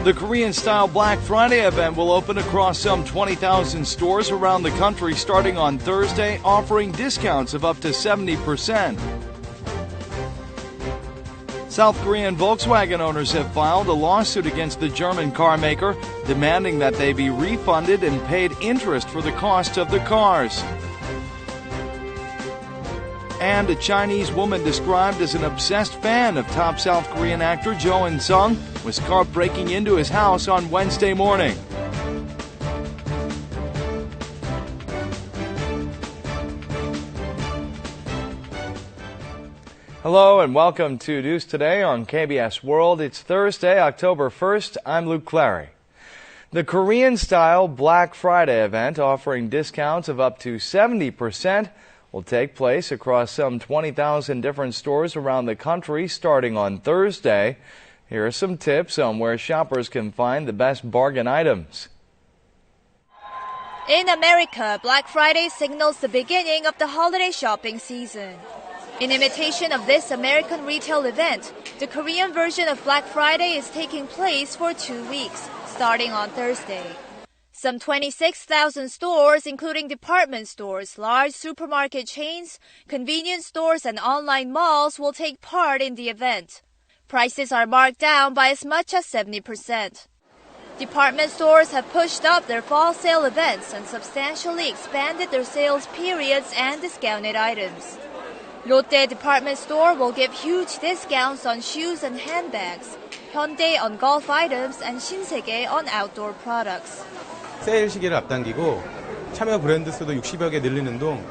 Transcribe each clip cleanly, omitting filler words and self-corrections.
The Korean-style Black Friday event will open across some 20,000 stores around the country starting on Thursday, offering discounts of up to 70%. South Korean Volkswagen owners have filed a lawsuit against the German carmaker, demanding that they be refunded and paid interest for the cost of the cars. And a Chinese woman described as an obsessed fan of top South Korean actor Jo In-sung was caught breaking into his house on Wednesday morning. Hello and welcome to News Today on KBS World. It's Thursday, October 1st. I'm Luke Clary. The Korean-style Black Friday event offering discounts of up to 70% will take place across some 20,000 different stores around the country starting on Thursday. Here are some tips on where shoppers can find the best bargain items. In America, Black Friday signals the beginning of the holiday shopping season. In imitation of this American retail event, the Korean version of Black Friday is taking place for 2 weeks, starting on Thursday. Some 26,000 stores, including department stores, large supermarket chains, convenience stores, and online malls will take part in the event. Prices are marked down by as much as 70%. Department stores have pushed up their fall sale events and substantially expanded their sales periods and discounted items. Lotte department store will give huge discounts on shoes and handbags, Hyundai on golf items, and Shinsegae on outdoor products. 세일 시기를 앞당기고 참여 브랜드 수도 60여 개 늘리는 등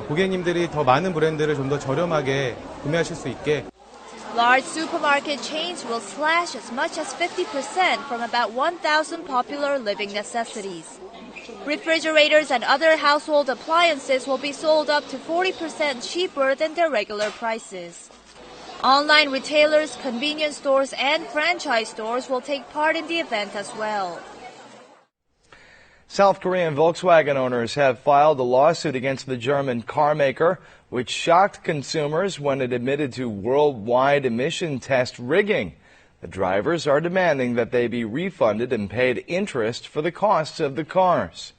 고객님들이 더 많은 브랜드를 좀 더 저렴하게 구매하실 수 있게. Large supermarket chains will slash as much as 50% from about 1,000 popular living necessities. Refrigerators and other household appliances will be sold up to 40% cheaper than their regular prices. Online retailers, convenience stores, and franchise stores will take part in the event as well. South Korean Volkswagen owners have filed a lawsuit against the German carmaker, which shocked consumers when it admitted to worldwide emission test rigging. The drivers are demanding that they be refunded and paid interest for the costs of the cars.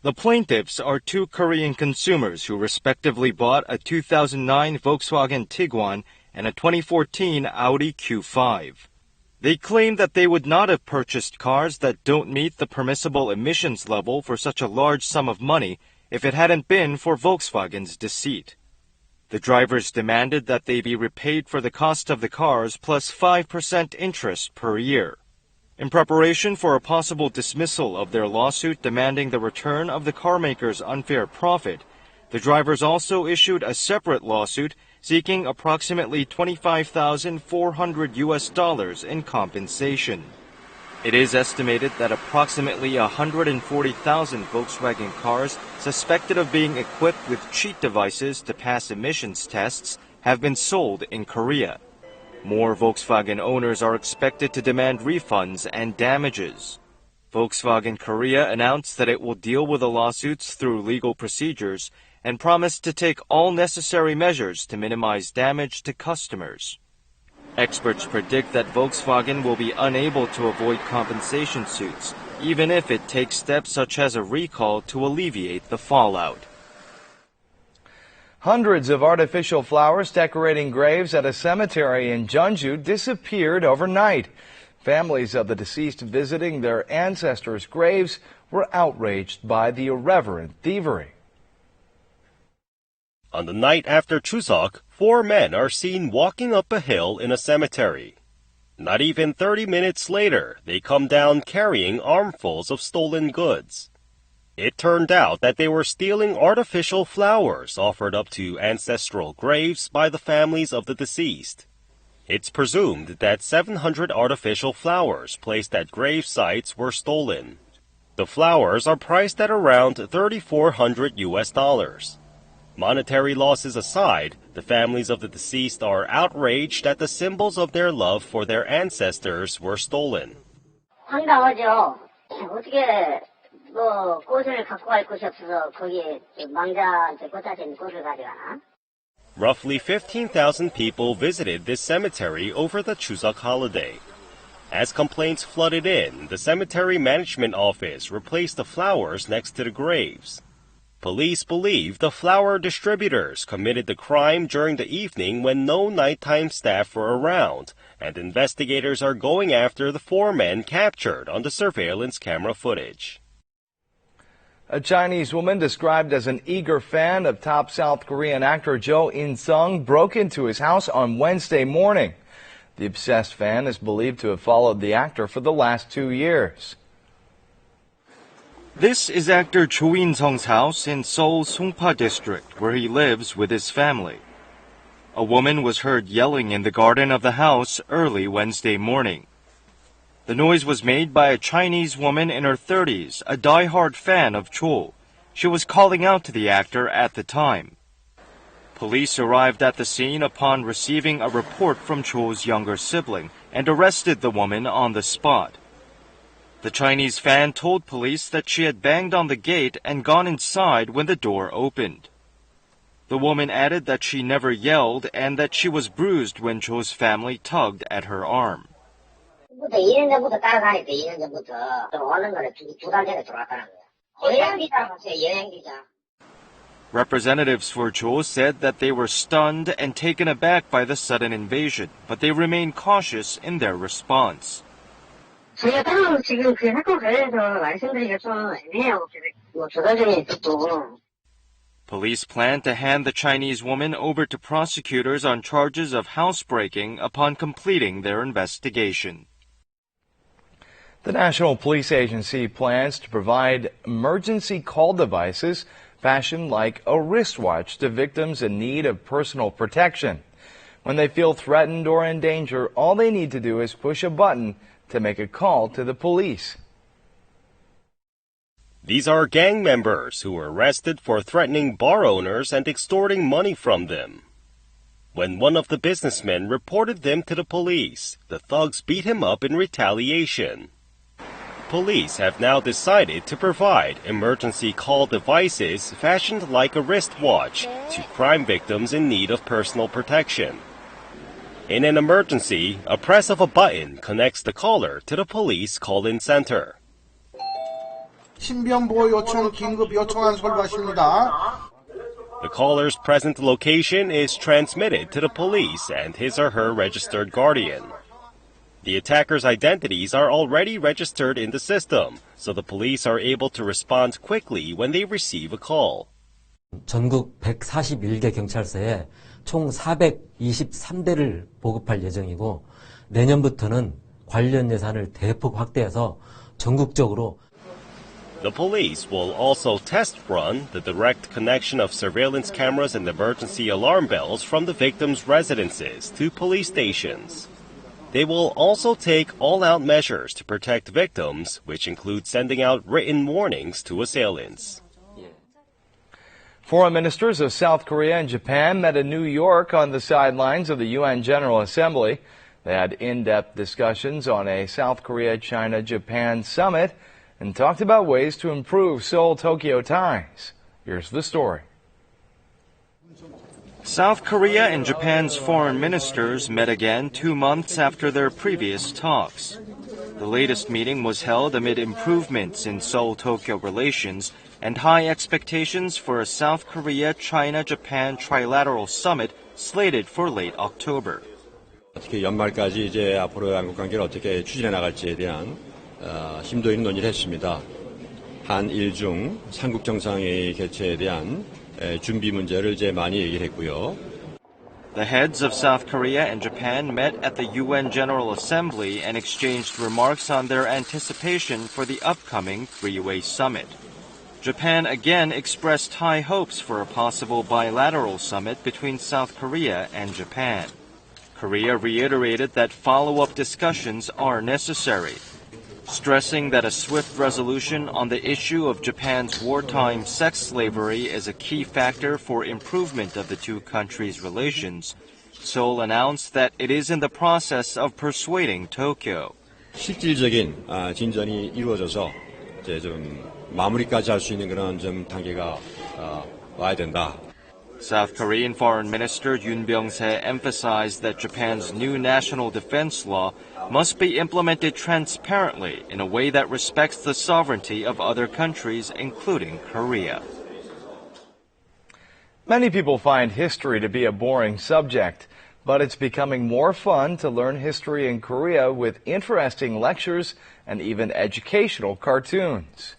The plaintiffs are two Korean consumers who respectively bought a 2009 Volkswagen Tiguan and a 2014 Audi Q5. They claim that they would not have purchased cars that don't meet the permissible emissions level for such a large sum of money if it hadn't been for Volkswagen's deceit. The drivers demanded that they be repaid for the cost of the cars plus 5% interest per year. In preparation for a possible dismissal of their lawsuit demanding the return of the carmaker's unfair profit, the drivers also issued a separate lawsuit seeking approximately $25,400 in compensation. It is estimated that approximately 140,000 Volkswagen cars suspected of being equipped with cheat devices to pass emissions tests have been sold in Korea. More Volkswagen owners are expected to demand refunds and damages. Volkswagen Korea announced that it will deal with the lawsuits through legal procedures and promised to take all necessary measures to minimize damage to customers. Experts predict that Volkswagen will be unable to avoid compensation suits, even if it takes steps such as a recall to alleviate the fallout. Hundreds of artificial flowers decorating graves at a cemetery in Jeonju disappeared overnight. Families of the deceased visiting their ancestors' graves were outraged by the irreverent thievery. On the night after Chuseok, 4 men are seen walking up a hill in a cemetery. Not even 30 minutes later, they come down carrying armfuls of stolen goods. It turned out that they were stealing artificial flowers offered up to ancestral graves by the families of the deceased. It's presumed that 700 artificial flowers placed at grave sites were stolen. The flowers are priced at around $3,400. Monetary losses aside, the families of the deceased are outraged that the symbols of their love for their ancestors were stolen. 황당하죠. 어떻게 꽃을 갖고 갈 곳이 없어서 거기에 망자한테 꽂아진 꽃을 가져가나? Roughly 15,000 people visited this cemetery over the Chuseok holiday. As complaints flooded in, the cemetery management office replaced the flowers next to the graves. Police believe the flower distributors committed the crime during the evening when no nighttime staff were around, and investigators are going after the 4 men captured on the surveillance camera footage. A Chinese woman described as an eager fan of top South Korean actor Jo In-sung broke into his house on Wednesday morning. The obsessed fan is believed to have followed the actor for the last 2 years. This is actor Jo In-sung's house in Seoul's Songpa district, where he lives with his family. A woman was heard yelling in the garden of the house early Wednesday morning. The noise was made by a Chinese woman in her 30s, a die-hard fan of Jo. She was calling out to the actor at the time. Police arrived at the scene upon receiving a report from Jo's younger sibling and arrested the woman on the spot. The Chinese fan told police that she had banged on the gate and gone inside when the door opened. The woman added that she never yelled and that she was bruised when Jo's family tugged at her arm. 2년 전부터 따라다닐 때 2년 전부터 오는 거를 2달 전에 들어왔다는 거야. 여행비자라고 했어요, 여행비자. Representatives for Jo said that they were stunned and taken aback by the sudden invasion, but they remain cautious in their response. 저희가 따로 지금 그 사건 관련해서 말씀드리기가 좀 애매해요. 조사중에 있고. Police plan to hand the Chinese woman over to prosecutors on charges of housebreaking upon completing their investigation. The National Police Agency plans to provide emergency call devices fashioned like a wristwatch to victims in need of personal protection. When they feel threatened or in danger, all they need to do is push a button to make a call to the police. These are gang members who were arrested for threatening bar owners and extorting money from them. When one of the businessmen reported them to the police, the thugs beat him up in retaliation. Police have now decided to provide emergency call devices fashioned like a wristwatch to crime victims in need of personal protection. In an emergency, a press of a button connects the caller to the police call-in center. 신변보호 요청 긴급 요청안 설부하십니다. The caller's present location is transmitted to the police and his or her registered guardian. The attackers' identities are already registered in the system, so the police are able to respond quickly when they receive a call. 전국 141개 경찰서에 총 423대를 보급할 예정이고 내년부터는 관련 예산을 대폭 확대해서 전국적으로 The police will also test run the direct connection of surveillance cameras and emergency alarm bells from the victims' residences to police stations. They will also take all-out measures to protect victims, which include sending out written warnings to assailants. Foreign ministers of South Korea and Japan met in New York on the sidelines of the UN General Assembly. They had in-depth discussions on a South Korea-China-Japan summit and talked about ways to improve Seoul-Tokyo ties. Here's the story. South Korea and Japan's foreign ministers met again 2 months after their previous talks. The latest meeting was held amid improvements in Seoul-Tokyo relations and high expectations for a South Korea-China-Japan trilateral summit slated for late October. 특히 연말까지 이제 앞으로 양국 관계를 어떻게 추진해 나갈지에 대한 심도 있는 논의를 했습니다. 한일 중 삼국 정상회의 개최에 대한 준비 문제를 이제 많이 얘기를 했고요. The heads of South Korea and Japan met at the UN General Assembly and exchanged remarks on their anticipation for the upcoming three-way summit. Japan again expressed high hopes for a possible bilateral summit between South Korea and Japan. Korea reiterated that follow-up discussions are necessary, stressing that a swift resolution on the issue of Japan's wartime sex slavery is a key factor for improvement of the two countries' relations. Seoul announced that it is in the process of persuading Tokyo. 실질적인 진전이 이루어져서 이제 좀 마무리까지 할 수 있는 그런 좀 단계가 와야 된다. South Korean Foreign Minister Yoon Byung-se emphasized that Japan's new national defense law must be implemented transparently in a way that respects the sovereignty of other countries, including Korea. Many people find history to be a boring subject, but it's becoming more fun to learn history in Korea with interesting lectures and even educational cartoons.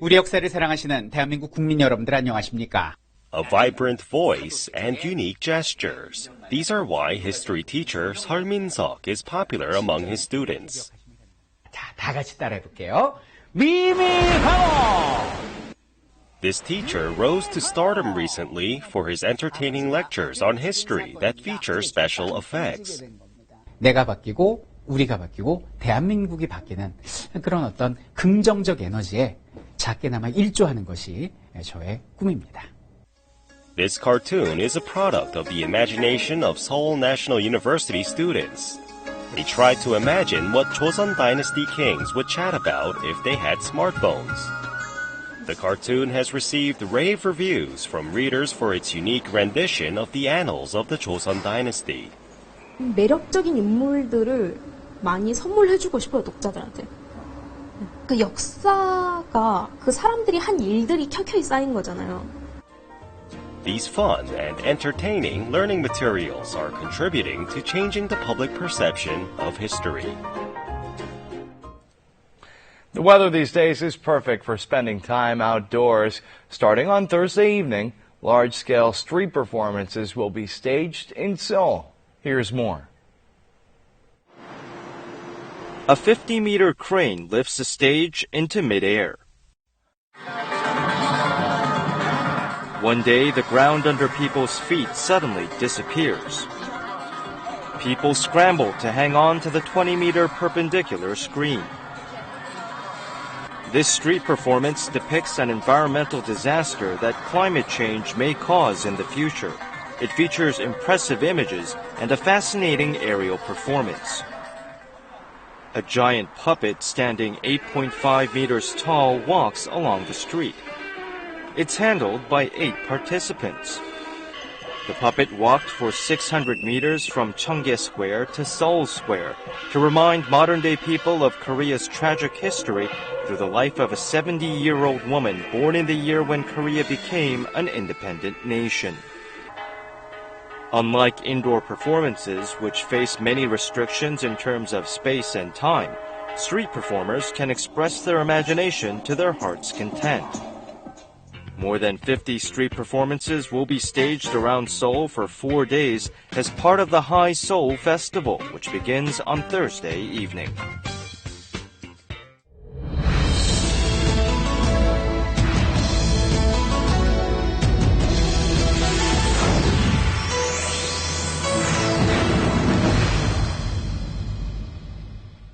우리 역사를 사랑하시는 대한민국 국민 여러분들 안녕하십니까? A vibrant voice and unique gestures. These are why history teacher Seol Min-seok is popular among his students. 자, 다 같이 따라해 볼게요. 미미하오! This teacher rose to stardom recently for his entertaining lectures on history that feature special effects. 내가 바뀌고 우리가 바뀌고 대한민국이 바뀌는 그런 어떤 긍정적 에너지에 작게나마 일조하는 것이 저의 꿈입니다. This cartoon is a product of the imagination of Seoul National University students. They tried to imagine what Joseon Dynasty kings would chat about if they had smartphones. The cartoon has received rave reviews from readers for its unique rendition of the annals of the Joseon Dynasty. 매력적인 인물들을 많이 선물해주고 싶어요, 독자들한테. 그 역사가 그 사람들이 한 일들이 켜켜이 쌓인 거잖아요. These fun and entertaining learning materials are contributing to changing the public perception of history. The weather these days is perfect for spending time outdoors. Starting on Thursday evening, large-scale street performances will be staged in Seoul. Here's more. A 50-meter crane lifts the stage into midair. One day, the ground under people's feet suddenly disappears. People scramble to hang on to the 20-meter perpendicular screen. This street performance depicts an environmental disaster that climate change may cause in the future. It features impressive images and a fascinating aerial performance. A giant puppet standing 8.5 meters tall walks along the street. It's handled by 8 participants. The puppet walked for 600 meters from Cheonggae Square to Seoul Square to remind modern-day people of Korea's tragic history through the life of a 70-year-old woman born in the year when Korea became an independent nation. Unlike indoor performances, which face many restrictions in terms of space and time, street performers can express their imagination to their heart's content. More than 50 street performances will be staged around Seoul for 4 days as part of the High Seoul Festival, which begins on Thursday evening.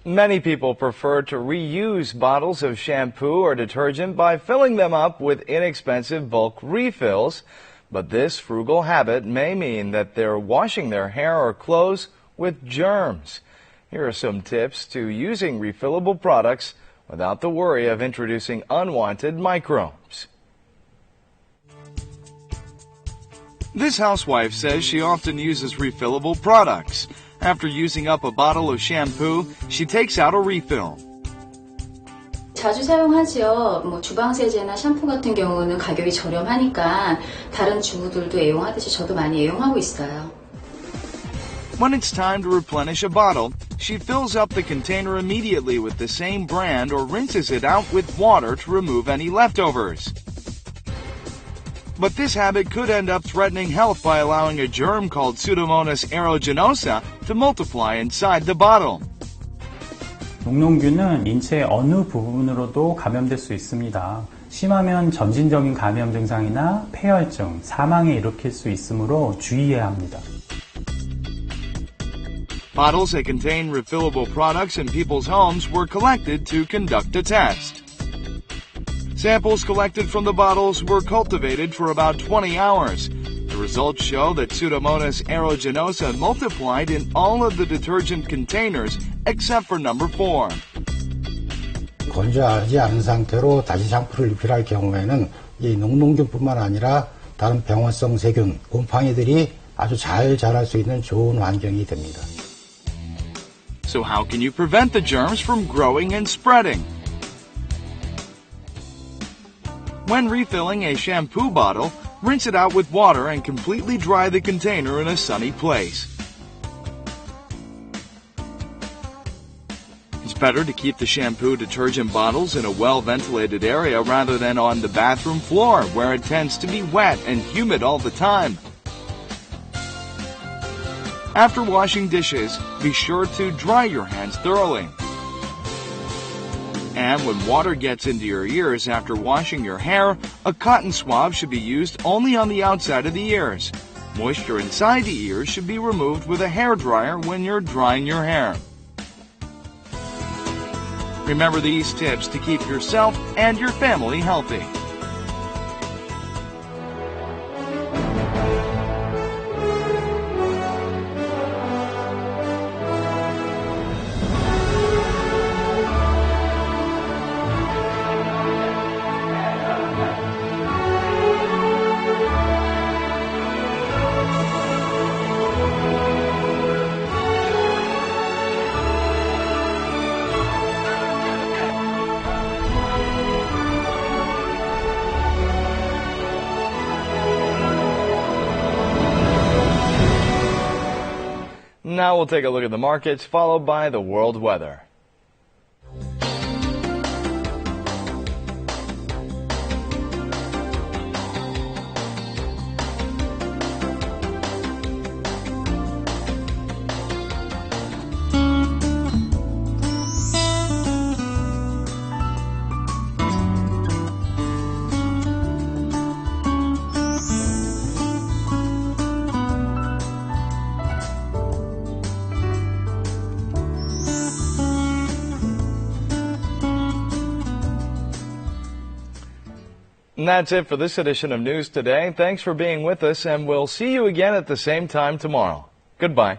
Many people prefer to reuse bottles of shampoo or detergent by filling them up with inexpensive bulk refills, but this frugal habit may mean that they're washing their hair or clothes with germs. Here are some tips to using refillable products without the worry of introducing unwanted microbes. This housewife says she often uses refillable products. After using up a bottle of shampoo, she takes out a refill. 자주 사용하지요. 주방 세제나 샴푸 같은 경우는 가격이 저렴하니까 다른 주부들도 애용하듯이 저도 많이 애용하고 있어요. When it's time to replenish a bottle, she fills up the container immediately with the same brand or rinses it out with water to remove any leftovers. But this habit could end up threatening health by allowing a germ called Pseudomonas aeruginosa to multiply inside the bottle. 녹농균은 인체의 어느 부분으로도 감염될 수 있습니다. 심하면 점진적인 감염 증상이나 폐혈증, 사망에 일으킬 수 있으므로 주의해야 합니다. Bottles that contain refillable products in people's homes were collected to conduct a test. Samples collected from the bottles were cultivated for about 20 hours. The results show that Pseudomonas aeruginosa multiplied in all of the detergent containers except for number 4. 건조하지 않은 상태로 다시 샴푸를 리필할 경우에는 이 녹농균뿐만 아니라 다른 병원성 세균, 곰팡이들이 아주 잘 자랄 수 있는 좋은 환경이 됩니다. So how can you prevent the germs from growing and spreading? When refilling a shampoo bottle, rinse it out with water and completely dry the container in a sunny place. It's better to keep the shampoo detergent bottles in a well-ventilated area rather than on the bathroom floor, where it tends to be wet and humid all the time. After washing dishes, be sure to dry your hands thoroughly. And when water gets into your ears after washing your hair, a cotton swab should be used only on the outside of the ears. Moisture inside the ears should be removed with a hairdryer when you're drying your hair. Remember these tips to keep yourself and your family healthy. Now we'll take a look at the markets, followed by the world weather. And that's it for this edition of News Today. Thanks for being with us, and we'll see you again at the same time tomorrow. Goodbye.